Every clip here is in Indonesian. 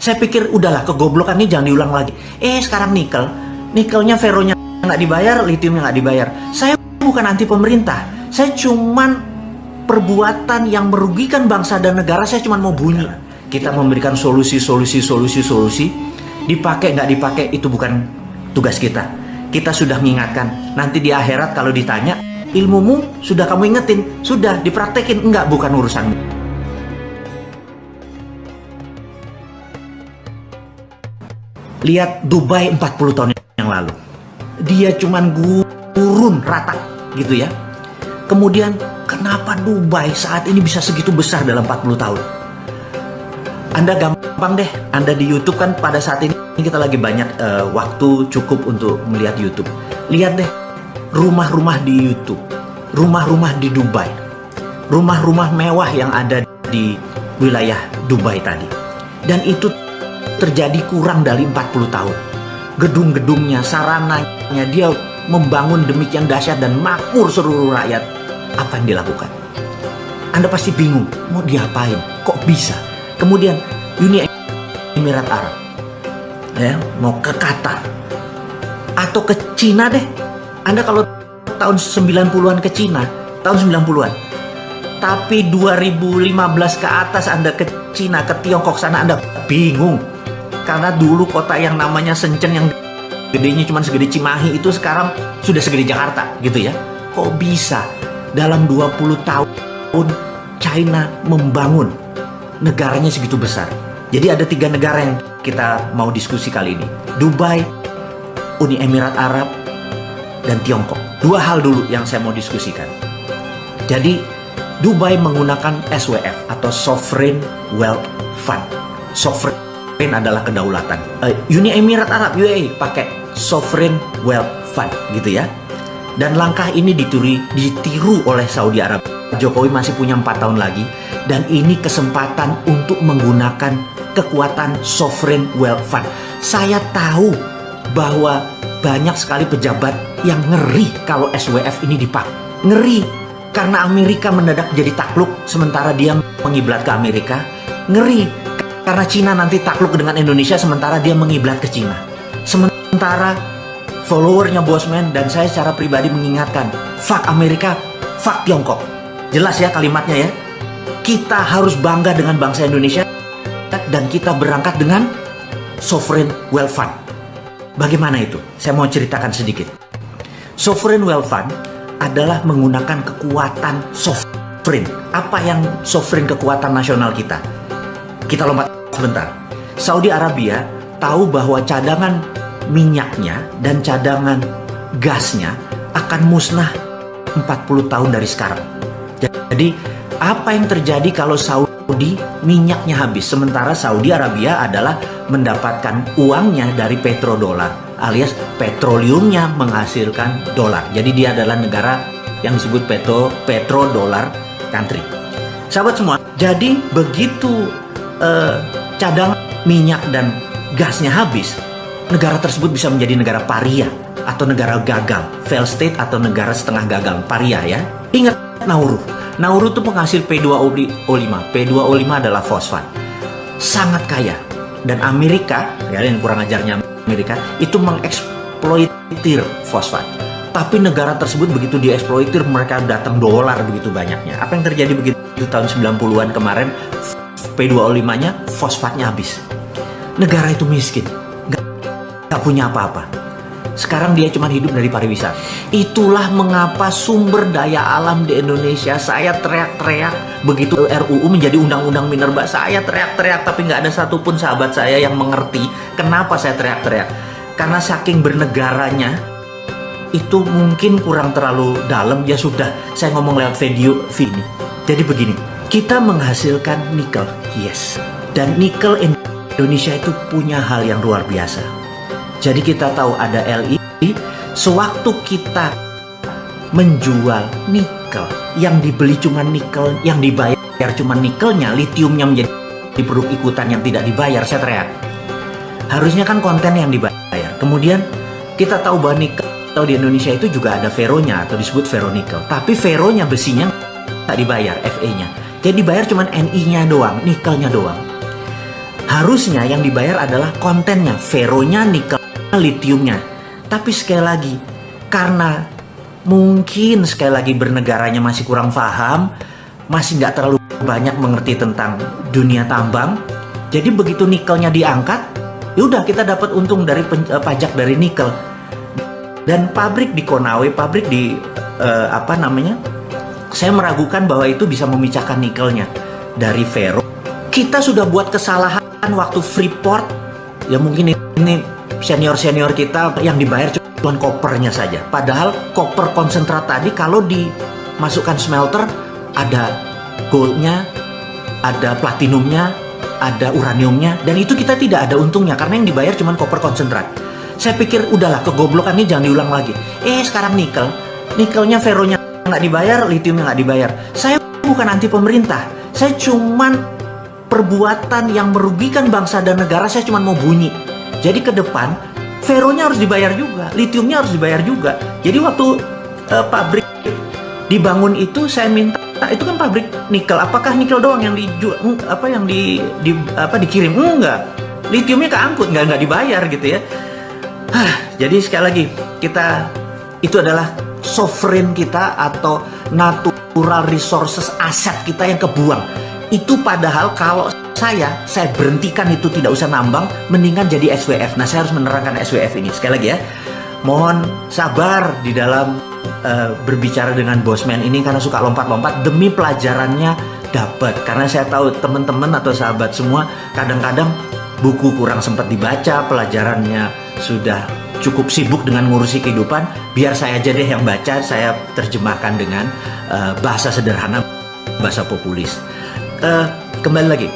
Saya pikir udahlah, kegoblokan ini jangan diulang lagi. Sekarang nikelnya, feronya nggak dibayar, litiumnya nggak dibayar. Saya bukan anti pemerintah, saya cuman perbuatan yang merugikan bangsa dan negara, saya cuman mau bunyi. Kita memberikan solusi. Dipakai nggak dipakai itu bukan tugas kita. Kita sudah mengingatkan. Nanti di akhirat kalau ditanya, ilmumu sudah kamu ingetin, sudah dipraktekin, enggak, bukan urusanmu. Lihat Dubai 40 tahun yang lalu. Dia cuman gurun rata gitu ya. Kemudian kenapa Dubai saat ini bisa segitu besar dalam 40 tahun? Anda gampang deh, Anda di YouTube kan pada saat ini kita lagi banyak waktu cukup untuk melihat YouTube. Lihat deh rumah-rumah di YouTube, rumah-rumah di Dubai, rumah-rumah mewah yang ada di wilayah Dubai tadi. Dan itu terjadi kurang dari 40 tahun. Gedung-gedungnya, sarananya, dia membangun demikian dahsyat dan makmur seluruh rakyat. Apa yang dilakukan? Anda pasti bingung, mau diapain? Kok bisa? Kemudian Uni Emirat Arab, ya, mau ke Qatar atau ke Cina deh. Anda kalau tahun 90-an ke Cina, tahun 90-an. Tapi 2015 ke atas Anda ke Cina, ke Tiongkok sana, Anda bingung. Karena dulu kota yang namanya Shenzhen yang gedenya cuma segede Cimahi itu sekarang sudah segede Jakarta gitu ya. Kok bisa dalam 20 tahun China membangun negaranya segitu besar? Jadi ada 3 negara yang kita mau diskusi kali ini. Dubai, Uni Emirat Arab, dan Tiongkok. 2 hal dulu yang saya mau diskusikan. Jadi Dubai menggunakan SWF atau Sovereign Wealth Fund. Sovereign adalah kedaulatan. Uni Emirat Arab UAE pakai Sovereign Wealth Fund gitu ya. Dan langkah ini ditiru oleh Saudi Arabia. Jokowi masih punya 4 tahun lagi, dan ini kesempatan untuk menggunakan kekuatan Sovereign Wealth Fund. Saya tahu bahwa banyak sekali pejabat yang ngeri kalau SWF ini dipakai. Ngeri karena Amerika mendadak jadi takluk sementara dia mengiblat ke Amerika. Ngeri karena Cina nanti takluk dengan Indonesia sementara dia mengiblat ke Cina. Sementara followernya Bosman dan saya secara pribadi mengingatkan, fuck Amerika, fuck Tiongkok. Jelas ya kalimatnya ya. Kita harus bangga dengan bangsa Indonesia dan kita berangkat dengan Sovereign Wealth Fund. Bagaimana itu? Saya mau ceritakan sedikit. Sovereign Wealth Fund adalah menggunakan kekuatan sovereign. Apa yang sovereign, kekuatan nasional kita? Kita lompat sebentar. Saudi Arabia tahu bahwa cadangan minyaknya dan cadangan gasnya akan musnah 40 tahun dari sekarang. Jadi apa yang terjadi kalau Saudi minyaknya habis? Sementara Saudi Arabia adalah mendapatkan uangnya dari petrodolar, alias petroleumnya menghasilkan dolar. Jadi dia adalah negara yang disebut petrodolar country. Sahabat semua, jadi begitu cadangan minyak dan gasnya habis, negara tersebut bisa menjadi negara paria atau negara gagal, failed state atau negara setengah gagal, paria ya. Ingat Nauru. Nauru itu penghasil P2O5. P2O5 adalah fosfat. Sangat kaya. Dan Amerika, ya yang kurang ajarnya Amerika, itu mengeksploitir fosfat. Tapi negara tersebut begitu dieksploitir, mereka datang dolar begitu banyaknya. Apa yang terjadi begitu tahun 90-an kemarin? P2O5-nya, fosfatnya habis. Negara itu miskin, gak punya apa-apa. Sekarang dia cuma hidup dari pariwisata. Itulah mengapa sumber daya alam di Indonesia, saya teriak-teriak begitu RUU menjadi undang-undang minerba. Saya teriak-teriak tapi gak ada satupun sahabat saya yang mengerti kenapa saya teriak-teriak. Karena saking bernegaranya, itu mungkin kurang terlalu dalam. Ya sudah, saya ngomong lewat video ini. Jadi begini, kita menghasilkan nikel, yes. Dan nikel Indonesia itu punya hal yang luar biasa. Jadi kita tahu ada LI. Sewaktu kita menjual nikel, yang dibeli cuma nikel, yang dibayar cuma nikelnya, litiumnya menjadi produk ikutan yang tidak dibayar, saya teriak. Harusnya kan konten yang dibayar. Kemudian kita tahu bahwa nikel di Indonesia itu juga ada feronya atau disebut feronikel. Tapi feronya, besinya tak dibayar, Fe-nya. Jadi dibayar cuma Ni-nya doang, nikelnya doang. Harusnya yang dibayar adalah kontennya, feronya, nikel, litiumnya. Tapi sekali lagi, karena mungkin sekali lagi bernegaranya masih kurang paham, masih nggak terlalu banyak mengerti tentang dunia tambang. Jadi begitu nikelnya diangkat, yaudah kita dapat untung dari pajak dari nikel. Dan pabrik di Konawe, pabrik di saya meragukan bahwa itu bisa memisahkan nikelnya dari fero. Kita sudah buat kesalahan waktu Freeport, ya mungkin ini senior-senior kita yang dibayar cuma kopernya saja. Padahal koper konsentrat tadi kalau dimasukkan smelter ada goldnya, ada platinumnya, ada uraniumnya, dan itu kita tidak ada untungnya karena yang dibayar cuma koper konsentrat. Saya pikir udahlah, kegoblokan ini jangan diulang lagi. Sekarang nikelnya, feronya nggak dibayar, litiumnya nggak dibayar. Saya bukan anti pemerintah, saya cuman perbuatan yang merugikan bangsa dan negara, saya cuma mau bunyi. Jadi ke depan, feronya harus dibayar juga, litiumnya harus dibayar juga. Jadi waktu pabrik dibangun itu, saya minta, itu kan pabrik nikel. Apakah nikel doang yang dikirim? Enggak. Litiumnya keangkut, nggak dibayar gitu ya. Jadi sekali lagi, itu adalah sovereign kita atau natural resources, aset kita yang kebuang. Itu padahal kalau saya berhentikan itu, tidak usah nambang, mendingan jadi SWF. Nah, saya harus menerangkan SWF ini. Sekali lagi ya, mohon sabar di dalam berbicara dengan bosman ini karena suka lompat-lompat, demi pelajarannya dapat. Karena saya tahu teman-teman atau sahabat semua kadang-kadang buku kurang sempat dibaca, pelajarannya sudah cukup sibuk dengan ngurusi kehidupan. Biar saya aja deh yang baca, saya terjemahkan dengan bahasa sederhana, bahasa populis. Kembali lagi,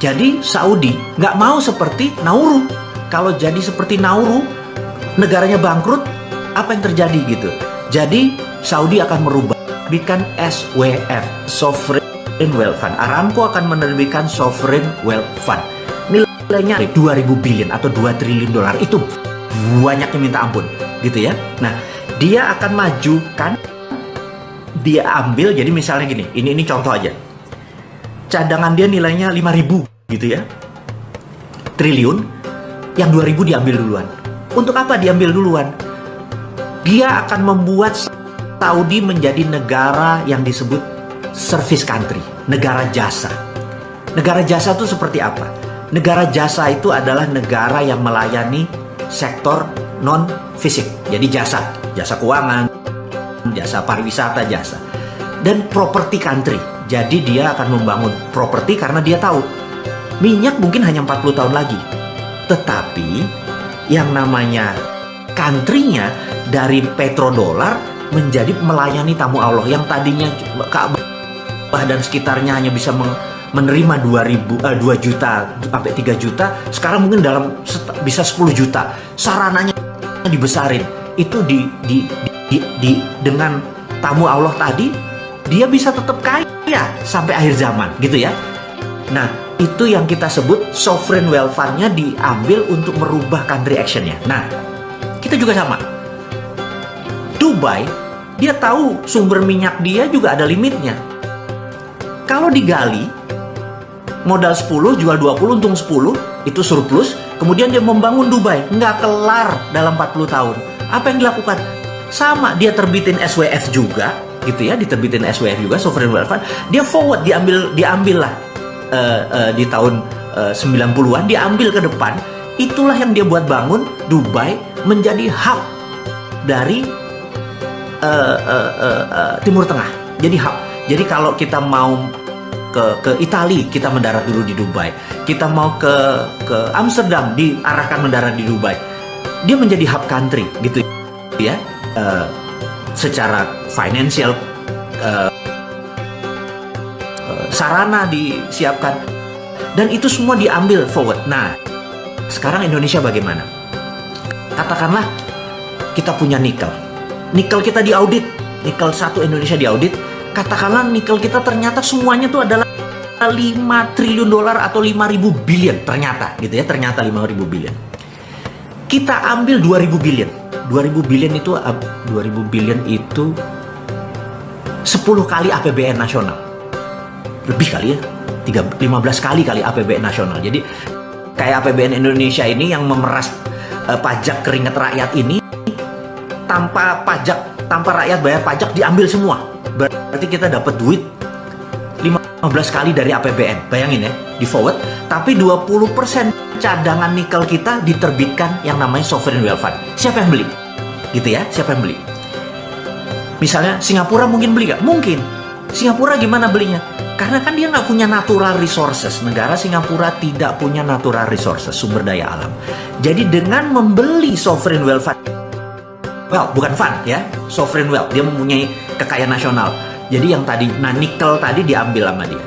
jadi Saudi nggak mau seperti Nauru. Kalau jadi seperti Nauru, negaranya bangkrut, apa yang terjadi gitu? Jadi Saudi akan menerbitkan SWF, Sovereign Wealth Fund. Aramco akan menerbitkan Sovereign Wealth Fund. Nilainya 2.000 billion atau 2 triliun dolar. Itu banyaknya minta ampun, gitu ya. Nah, dia akan majukan, dia ambil, jadi misalnya gini, ini contoh aja. Cadangan dia nilainya 5.000 gitu ya, triliun, yang 2.000 diambil duluan. Untuk apa diambil duluan? Dia akan membuat Saudi menjadi negara yang disebut service country, negara jasa. Negara jasa itu seperti apa? Negara jasa itu adalah negara yang melayani sektor non-fisik, jadi jasa keuangan, jasa pariwisata, jasa. Dan property country. Jadi dia akan membangun properti karena dia tahu minyak mungkin hanya 40 tahun lagi. Tetapi yang namanya country-nya dari petrodolar menjadi melayani tamu Allah yang tadinya Ka'bah dan sekitarnya hanya bisa menerima 2 juta sampai 3 juta, sekarang mungkin bisa 10 juta. Sarananya dibesarin. Itu dengan tamu Allah tadi, dia bisa tetap kaya sampai akhir zaman gitu ya. Nah, itu yang kita sebut sovereign wealth fund-nya diambil untuk merubah country action-nya. Nah, kita juga sama. Dubai, dia tahu sumber minyak dia juga ada limitnya. Kalau digali, modal 10, jual 20, untung 10, itu surplus. Kemudian dia membangun Dubai, nggak kelar dalam 40 tahun. Apa yang dilakukan? Sama, dia terbitin SWF juga, gitu ya, diterbitin SWF juga, Sovereign Wealth Fund. Dia forward, diambil lah di tahun 90-an, diambil ke depan. Itulah yang dia buat bangun Dubai menjadi hub dari Timur Tengah. Jadi hub. Jadi kalau kita mau ke Italia, kita mendarat dulu di Dubai. Kita mau ke Amsterdam, diarahkan mendarat di Dubai. Dia menjadi hub country, gitu ya. Secara financial, sarana disiapkan, dan itu semua diambil forward. Nah, sekarang Indonesia bagaimana? Katakanlah kita punya nikel kita diaudit, nikel 1 Indonesia diaudit. Katakanlah nikel kita ternyata semuanya tuh adalah 5 triliun dolar atau 5.000 billion, ternyata gitu ya, ternyata 5.000 billion. Kita ambil 2.000 billion. 2.000 billion itu 10 kali APBN nasional. Lebih kali ya. 15 kali APBN nasional. Jadi kayak APBN Indonesia ini yang memeras pajak keringat rakyat ini, tanpa rakyat bayar pajak diambil semua. Berarti kita dapat duit 15 kali dari APBN. Bayangin ya, di forward, tapi 20% cadangan nikel kita diterbitkan yang namanya sovereign wealth fund. Siapa yang beli? Gitu ya, siapa yang beli? Misalnya Singapura mungkin beli nggak? Mungkin. Singapura gimana belinya? Karena kan dia nggak punya natural resources. Negara Singapura tidak punya natural resources, sumber daya alam. Jadi dengan membeli sovereign wealth fund, bukan fund ya, sovereign wealth, dia mempunyai kekayaan nasional. Jadi yang tadi, nikel tadi diambil sama dia.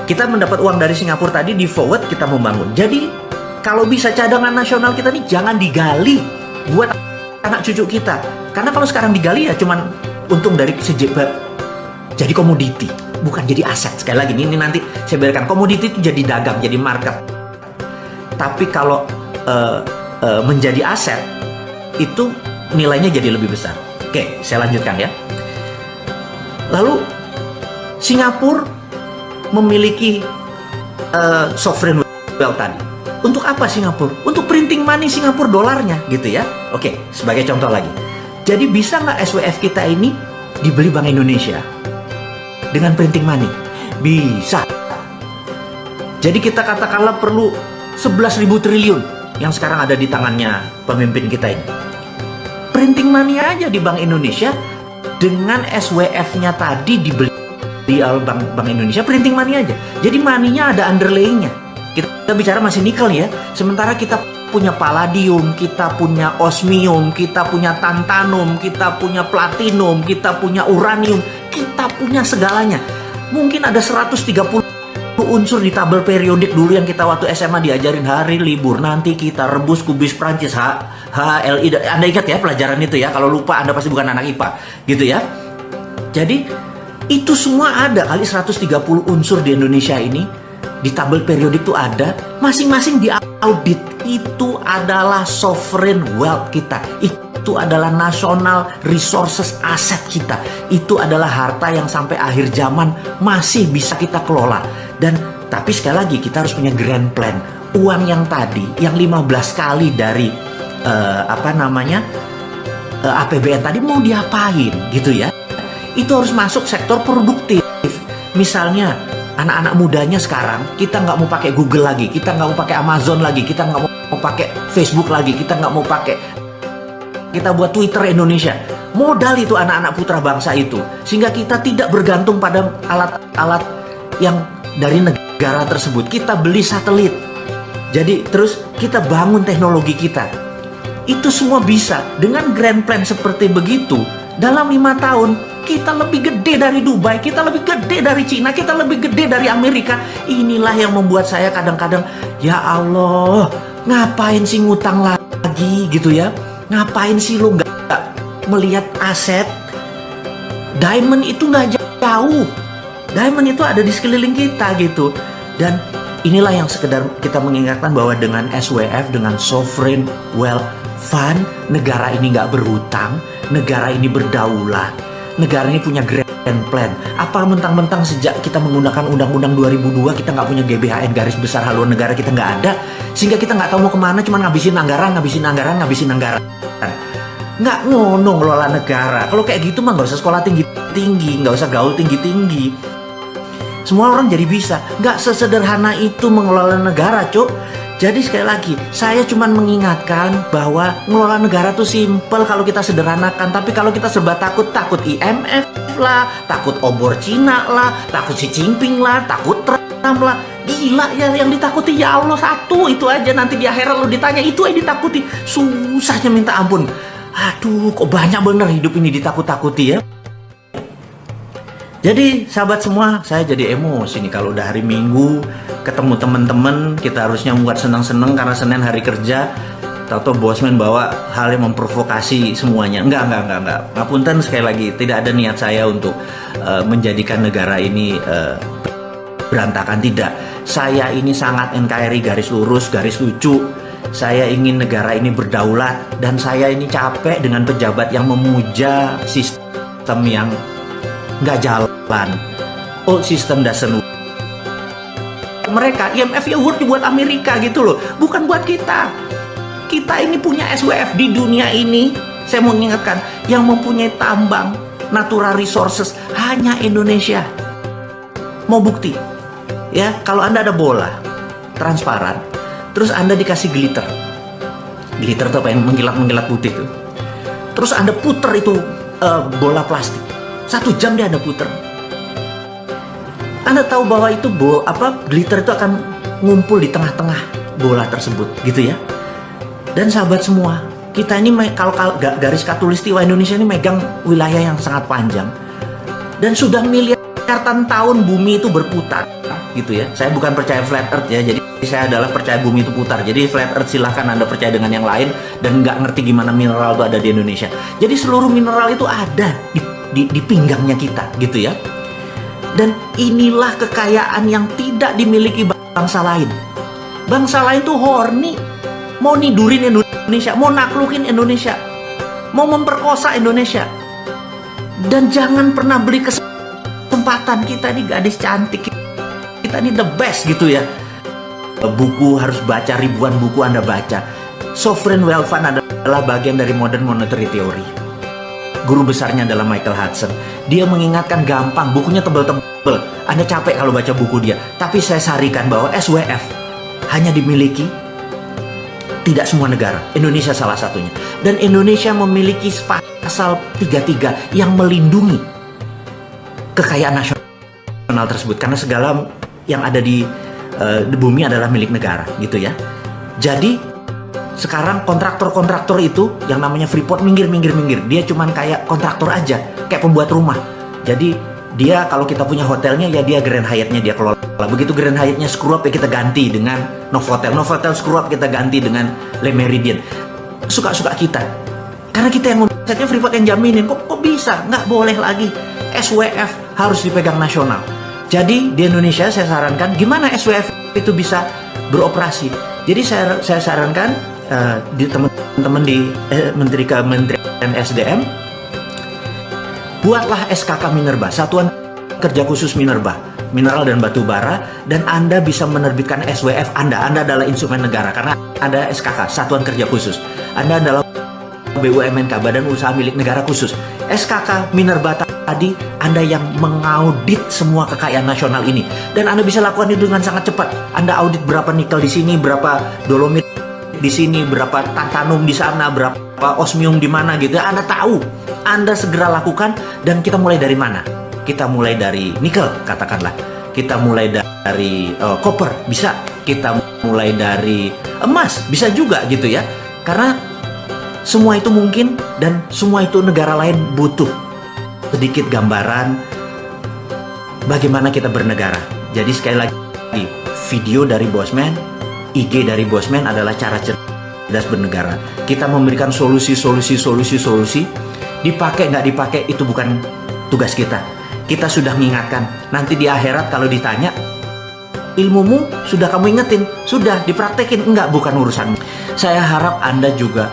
Kita mendapat uang dari Singapura tadi, di forward kita membangun. Jadi kalau bisa cadangan nasional kita nih jangan digali buat anak cucu kita. Karena kalau sekarang digali ya cuman untung dari jadi komoditi, bukan jadi aset. Sekali lagi ini nanti saya biarkan, komoditi itu jadi dagang, jadi market. Tapi kalau menjadi aset itu nilainya jadi lebih besar. Oke, saya lanjutkan ya. Lalu Singapura memiliki sovereign wealth tadi. Untuk apa Singapura? Untuk printing money Singapura dolarnya gitu ya. Oke, sebagai contoh lagi. Jadi bisa nggak SWF kita ini dibeli Bank Indonesia dengan printing money? Bisa. Jadi kita katakanlah perlu 11.000 triliun yang sekarang ada di tangannya pemimpin kita ini. Printing money aja di Bank Indonesia dengan SWF-nya tadi dibeli di Bank Indonesia, printing money aja. Jadi money-nya ada underlaying-nya. Kita bicara masih nikel ya. Sementara kita punya palladium, kita punya osmium, kita punya tantalum, kita punya platinum, kita punya uranium, kita punya segalanya. Mungkin ada 130 unsur di tabel periodik dulu yang kita waktu SMA diajarin hari libur nanti kita rebus kubis Prancis HLI. Anda ingat ya pelajaran itu ya? Kalau lupa Anda pasti bukan anak IPA gitu ya. Jadi itu semua ada kali 130 unsur di Indonesia ini. Di tabel periodik itu ada, masing-masing diaudit. Itu adalah sovereign wealth kita. Itu adalah national resources aset kita. Itu adalah harta yang sampai akhir zaman masih bisa kita kelola. Dan tapi sekali lagi kita harus punya grand plan. Uang yang tadi, yang 15 kali dari APBN tadi mau diapain gitu ya. Itu harus masuk sektor produktif. Misalnya anak-anak mudanya sekarang, kita nggak mau pakai Google lagi, kita nggak mau pakai Amazon lagi, kita nggak mau pakai Facebook lagi, kita nggak mau pakai, kita buat Twitter Indonesia. Modal itu anak-anak putra bangsa itu, sehingga kita tidak bergantung pada alat-alat yang dari negara tersebut. Kita beli satelit, jadi terus kita bangun teknologi kita. Itu semua bisa dengan grand plan seperti begitu. Dalam 5 tahun kita lebih gede dari Dubai, kita lebih gede dari Cina, kita lebih gede dari Amerika. Inilah yang membuat saya kadang-kadang, ya Allah, ngapain sih ngutang lagi gitu ya? Ngapain sih lu nggak melihat aset? Diamond itu nggak jauh, diamond itu ada di sekeliling kita gitu. Dan inilah yang sekedar kita mengingatkan bahwa dengan SWF, dengan sovereign wealth fund, negara ini nggak berhutang, negara ini berdaulat. Negara ini punya grand plan. Apa mentang-mentang sejak kita menggunakan Undang-Undang 2002 kita nggak punya GBHN, garis besar haluan negara kita nggak ada, sehingga kita nggak tahu mau kemana, cuma ngabisin anggaran. Nggak ngono ngelola negara. Kalau kayak gitu mah nggak usah sekolah tinggi-tinggi, nggak usah gaul tinggi-tinggi. Semua orang jadi bisa. Nggak sesederhana itu mengelola negara, Cuk. Jadi sekali lagi, saya cuma mengingatkan bahwa ngelola negara tuh simple kalau kita sederhanakan. Tapi kalau kita serba takut IMF lah, takut obor Cina lah, takut Xi Jinping lah, takut Trump lah. Gila ya, yang ditakuti ya Allah satu, itu aja. Nanti di akhirat lu ditanya, itu aja ditakuti. Susahnya minta ampun. Aduh, kok banyak bener hidup ini ditakut-takuti ya. Jadi sahabat semua, saya jadi emosi nih kalau udah hari Minggu ketemu teman-teman, kita harusnya buat seneng-seneng karena Senin hari kerja, tahu-tahu bosman bawa hal yang memprovokasi semuanya. Enggak. Ngapunten sekali lagi, tidak ada niat saya untuk menjadikan negara ini berantakan, tidak. Saya ini sangat NKRI garis lurus, garis lucu. Saya ingin negara ini berdaulat dan saya ini capek dengan pejabat yang memuja sistem yang nggak jalan. Old system doesn't mereka. IMF Award dibuat Amerika gitu loh, bukan buat kita. Kita ini punya SWF di dunia ini. Saya mau mengingatkan, yang mempunyai tambang natural resources hanya Indonesia. Mau bukti? Ya, kalau Anda ada bola transparan, terus Anda dikasih glitter. Glitter itu apa yang mengkilat-mengkilat putih itu. Terus Anda puter itu bola plastik. 1 jam dia Anda puter. Anda tahu bahwa itu glitter itu akan ngumpul di tengah-tengah bola tersebut, gitu ya. Dan sahabat semua, kita ini kalau garis khatulistiwa Indonesia ini megang wilayah yang sangat panjang. Dan sudah miliaran tahun bumi itu berputar, gitu ya. Saya bukan percaya flat earth ya, jadi saya adalah percaya bumi itu putar. Jadi flat earth silahkan Anda percaya dengan yang lain dan nggak ngerti gimana mineral itu ada di Indonesia. Jadi seluruh mineral itu ada di pinggangnya kita, gitu ya. Dan inilah kekayaan yang tidak dimiliki bangsa lain. Bangsa lain tuh horny, mau nidurin Indonesia, mau naklukin Indonesia, mau memperkosa Indonesia. Dan jangan pernah beli kesempatan. Kita ini gadis cantik, kita ini the best, gitu ya. Buku harus baca, ribuan buku Anda baca. Sovereign Wealth Fund adalah bagian dari modern monetary theory. Guru besarnya adalah Michael Hudson. Dia mengingatkan gampang, bukunya tebel-tebel. Anda capek kalau baca buku dia. Tapi saya sarikan bahwa SWF hanya dimiliki tidak semua negara. Indonesia salah satunya. Dan Indonesia memiliki pasal 33 yang melindungi kekayaan nasional tersebut. Karena segala yang ada di bumi adalah milik negara, gitu ya. Jadi sekarang kontraktor-kontraktor itu yang namanya Freeport minggir. Dia cuman kayak kontraktor aja, kayak pembuat rumah. Jadi dia kalau kita punya hotelnya ya dia Grand Hyatt-nya dia kelola. Begitu Grand Hyatt-nya screw up ya kita ganti dengan Novotel. Novotel screw up kita ganti dengan Le Méridien. Suka-suka kita. Karena kita yang membuatnya, Freeport yang jaminin. Kok bisa? Nggak boleh lagi. SWF harus dipegang nasional. Jadi di Indonesia saya sarankan gimana SWF itu bisa beroperasi. Jadi saya sarankan di teman-teman di Kementerian SDM, buatlah SKK Minerba, Satuan Kerja Khusus Minerba, mineral dan batu bara, dan Anda bisa menerbitkan SWF Anda adalah instrumen negara karena ada SKK, Satuan Kerja Khusus. Anda adalah BUMNK, Badan Usaha Milik Negara Khusus. SKK Minerba tadi, Anda yang mengaudit semua kekayaan nasional ini, dan Anda bisa lakukan itu dengan sangat cepat. Anda audit berapa nikel di sini, berapa dolomit di sini, berapa tantalum di sana, berapa osmium di mana, gitu. Anda tahu, Anda segera lakukan. Dan kita mulai dari mana? Kita mulai dari nikel, katakanlah. Kita mulai dari koper, bisa. Kita mulai dari emas, bisa juga, gitu ya. Karena semua itu mungkin, dan semua itu negara lain butuh sedikit gambaran bagaimana kita bernegara. Jadi sekali lagi, video dari Bosman, IG dari Bosman adalah cara cerdas bernegara. Kita memberikan solusi. Dipakai nggak dipakai itu bukan tugas kita. Kita sudah mengingatkan. Nanti di akhirat kalau ditanya, ilmumu sudah kamu ingetin, sudah dipraktekin, enggak, bukan urusanmu. Saya harap Anda juga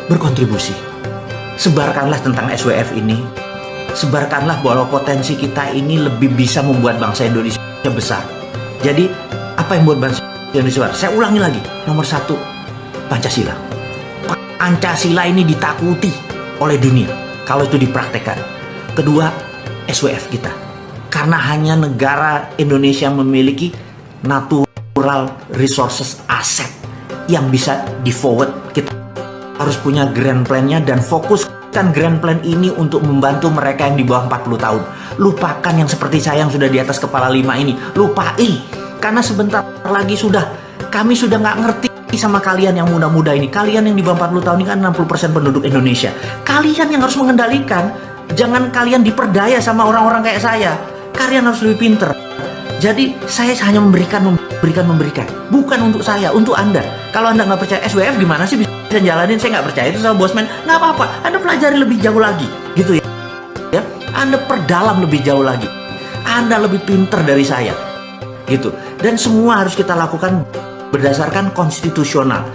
berkontribusi. Sebarkanlah tentang SWF ini. Sebarkanlah bahwa potensi kita ini lebih bisa membuat bangsa Indonesia besar. Jadi apa yang membuat bangsa Indonesia? Saya ulangi lagi, nomor 1, Pancasila. Pancasila ini ditakuti oleh dunia kalau itu dipraktekkan. Kedua, SWF kita. Karena hanya negara Indonesia memiliki natural resources aset yang bisa di forward. Kita harus punya grand plan-nya dan fokuskan grand plan ini untuk membantu mereka yang di bawah 40 tahun. Lupakan yang seperti saya yang sudah di atas kepala 5 ini. Lupain. Karena sebentar lagi kami sudah nggak ngerti sama kalian yang muda-muda ini. Kalian yang di bawah 40 tahun ini kan 60% penduduk Indonesia. Kalian yang harus mengendalikan. Jangan kalian diperdaya sama orang-orang kayak saya. Kalian harus lebih pinter. Jadi saya hanya memberikan. Bukan untuk saya, untuk Anda. Kalau Anda nggak percaya SWF gimana sih bisa jalanin? Saya nggak percaya itu sama Bosman. Nggak apa-apa. Anda pelajari lebih jauh lagi. Gitu ya. Anda perdalam lebih jauh lagi. Anda lebih pinter dari saya. Gitu. Dan semua harus kita lakukan berdasarkan konstitusional.